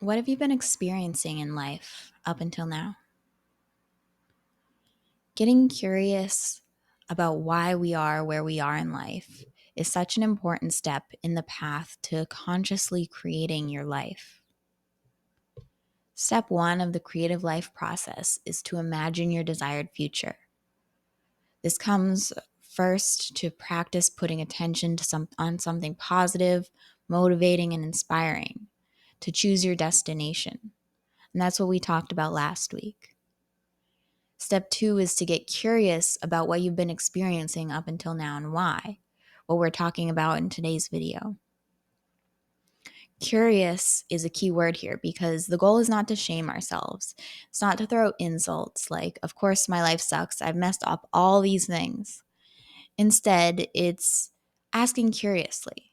What have you been experiencing in life up until now? Getting curious about why we are where we are in life is such an important step in the path to consciously creating your life. Step one of the creative life process is to imagine your desired future. This comes first to practice putting attention on something positive, motivating, and inspiring, to choose your destination. And that's what we talked about last week. Step two is to get curious about what you've been experiencing up until now and why, what we're talking about in today's video. Curious is a key word here because the goal is not to shame ourselves. It's not to throw insults like, of course, my life sucks. I've messed up all these things. Instead, it's asking curiously,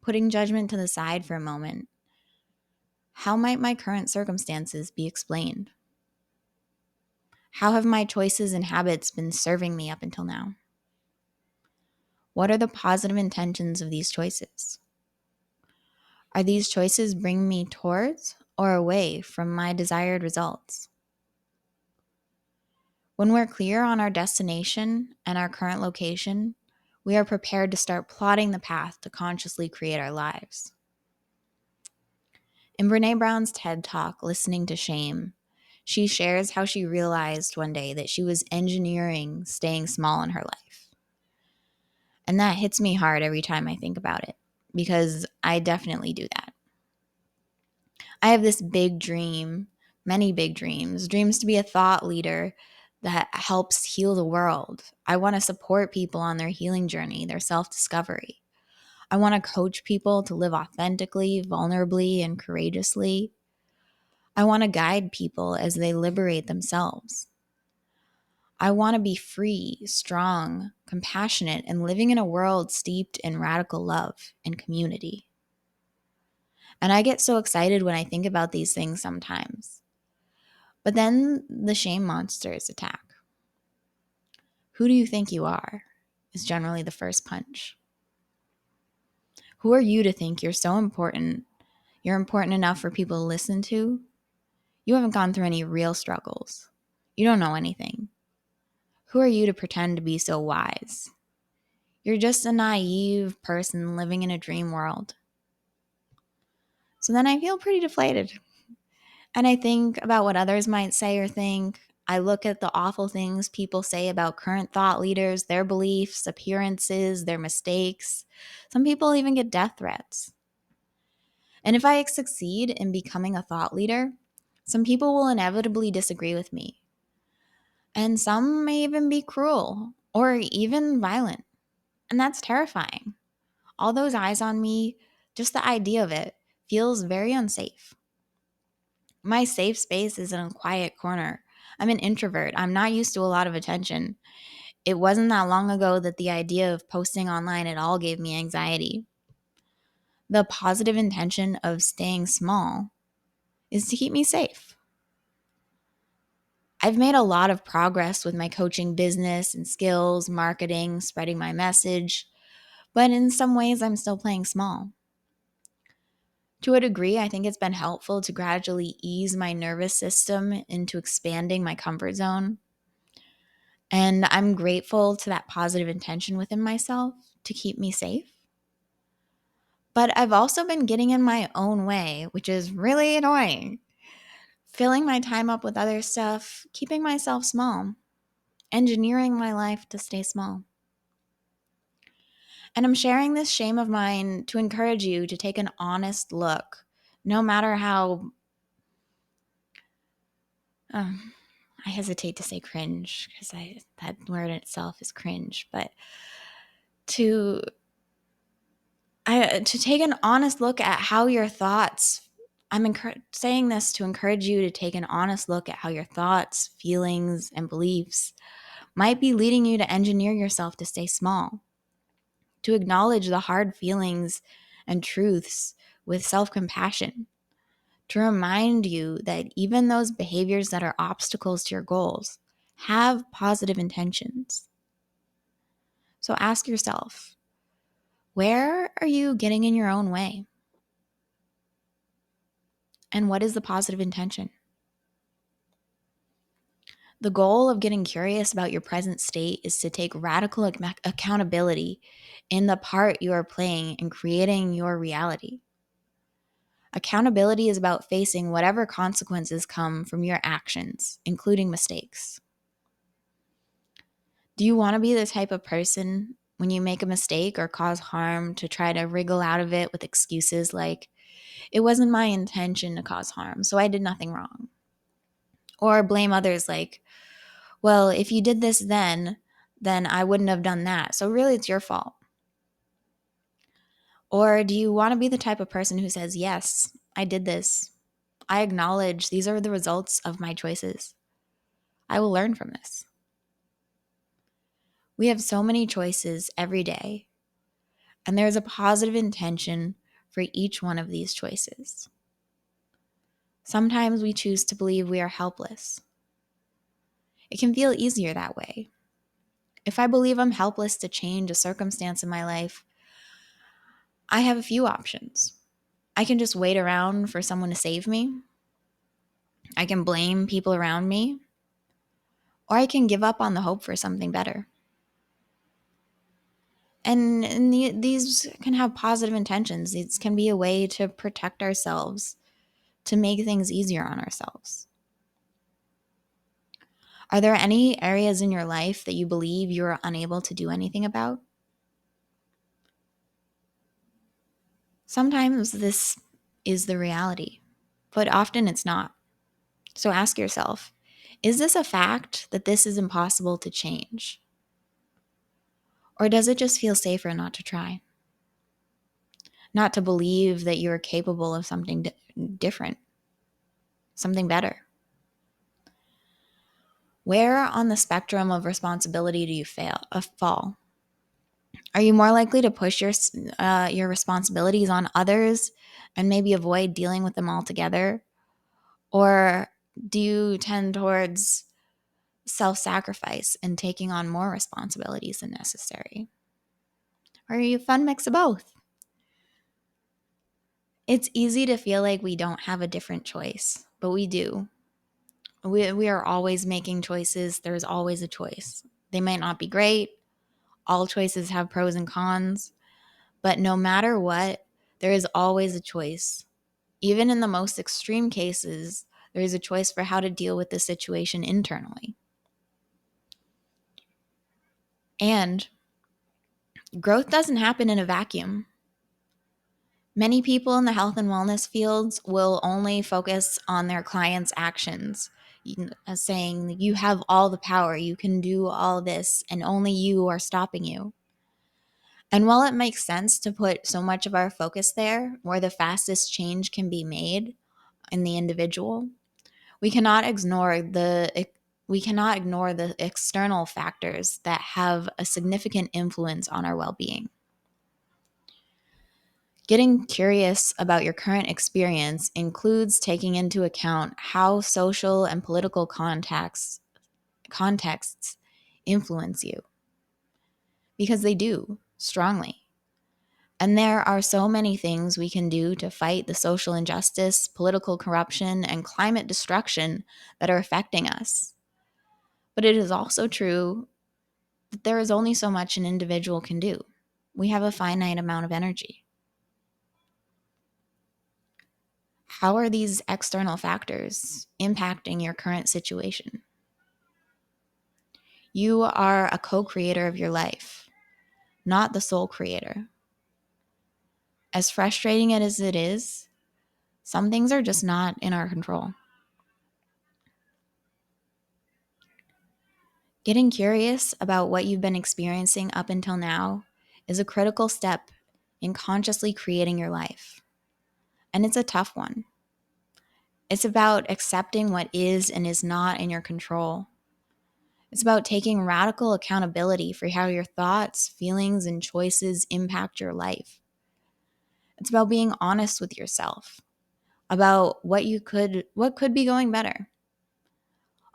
putting judgment to the side for a moment. How might my current circumstances be explained? How have my choices and habits been serving me up until now? What are the positive intentions of these choices? Are these choices bringing me towards or away from my desired results? When we're clear on our destination and our current location, we are prepared to start plotting the path to consciously create our lives. In Brene Brown's TED Talk, Listening to Shame, she shares how she realized one day that she was engineering staying small in her life. And that hits me hard every time I think about it, because I definitely do that. I have this big dream, many big dreams to be a thought leader that helps heal the world. I want to support people on their healing journey, their self discovery. I want to coach people to live authentically, vulnerably, and courageously. I want to guide people as they liberate themselves. I want to be free, strong, compassionate, and living in a world steeped in radical love and community. And I get so excited when I think about these things sometimes. But then the shame monsters attack. Who do you think you are? Is generally the first punch. Who are you to think you're so important? You're important enough for people to listen to? You haven't gone through any real struggles. You don't know anything. Who are you to pretend to be so wise? You're just a naive person living in a dream world. So then I feel pretty deflated. And I think about what others might say or think. I look at the awful things people say about current thought leaders, their beliefs, appearances, their mistakes. Some people even get death threats. And if I succeed in becoming a thought leader, some people will inevitably disagree with me. And some may even be cruel or even violent. And that's terrifying. All those eyes on me, just the idea of it, feels very unsafe. My safe space is in a quiet corner. I'm an introvert. I'm not used to a lot of attention. It wasn't that long ago that the idea of posting online at all gave me anxiety. The positive intention of staying small is to keep me safe. I've made a lot of progress with my coaching business and skills, marketing, spreading my message, but in some ways I'm still playing small. To a degree, I think it's been helpful to gradually ease my nervous system into expanding my comfort zone. And I'm grateful to that positive intention within myself to keep me safe. But I've also been getting in my own way, which is really annoying. Filling my time up with other stuff, keeping myself small, engineering my life to stay small. And I'm sharing this shame of mine to encourage you to take an honest look, no matter how I hesitate to say cringe because that word in itself is cringe, but to to take an honest look at how your thoughts, saying this to encourage you to take an honest look at how your thoughts, feelings, and beliefs might be leading you to engineer yourself to stay small, to acknowledge the hard feelings and truths with self-compassion, to remind you that even those behaviors that are obstacles to your goals have positive intentions. So ask yourself, where are you getting in your own way? And what is the positive intention? The goal of getting curious about your present state is to take radical accountability in the part you are playing in creating your reality. Accountability is about facing whatever consequences come from your actions, including mistakes. Do you want to be the type of person when you make a mistake or cause harm to try to wriggle out of it with excuses like, it wasn't my intention to cause harm, so I did nothing wrong? Or blame others like, well, if you did this then I wouldn't have done that, so really it's your fault. Or do you want to be the type of person who says, yes, I did this. I acknowledge these are the results of my choices. I will learn from this. We have so many choices every day, and there's a positive intention for each one of these choices. Sometimes we choose to believe we are helpless. It can feel easier that way. If I believe I'm helpless to change a circumstance in my life, I have a few options. I can just wait around for someone to save me. I can blame people around me. Or I can give up on the hope for something better. And these can have positive intentions. These can be a way to protect ourselves, to make things easier on ourselves. Are there any areas in your life that you believe you are unable to do anything about? Sometimes this is the reality, but often it's not. So ask yourself, is this a fact that this is impossible to change? Or does it just feel safer not to try? Not to believe that you're capable of something different, something better? Where on the spectrum of responsibility do you fall? Are you more likely to push your responsibilities on others and maybe avoid dealing with them altogether? Or do you tend towards self-sacrifice and taking on more responsibilities than necessary? Or are you a fun mix of both? It's easy to feel like we don't have a different choice, but we do. We are always making choices. There's always a choice. They might not be great. All choices have pros and cons. But no matter what, there is always a choice. Even in the most extreme cases, there is a choice for how to deal with the situation internally. And growth doesn't happen in a vacuum. Many people in the health and wellness fields will only focus on their clients' actions, saying, you have all the power, you can do all this, and only you are stopping you. And while it makes sense to put so much of our focus there, where the fastest change can be made in the individual, we cannot ignore the external factors that have a significant influence on our well-being. Getting curious about your current experience includes taking into account how social and political contexts influence you, because they do strongly. And there are so many things we can do to fight the social injustice, political corruption, and climate destruction that are affecting us. But it is also true that there is only so much an individual can do. We have a finite amount of energy. How are these external factors impacting your current situation? You are a co-creator of your life, not the sole creator. As frustrating as it is, some things are just not in our control. Getting curious about what you've been experiencing up until now is a critical step in consciously creating your life. And it's a tough one. It's about accepting what is and is not in your control. It's about taking radical accountability for how your thoughts, feelings, and choices impact your life. It's about being honest with yourself about what could be going better,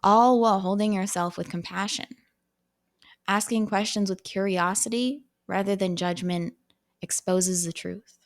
all while holding yourself with compassion. Asking questions with curiosity rather than judgment exposes the truth.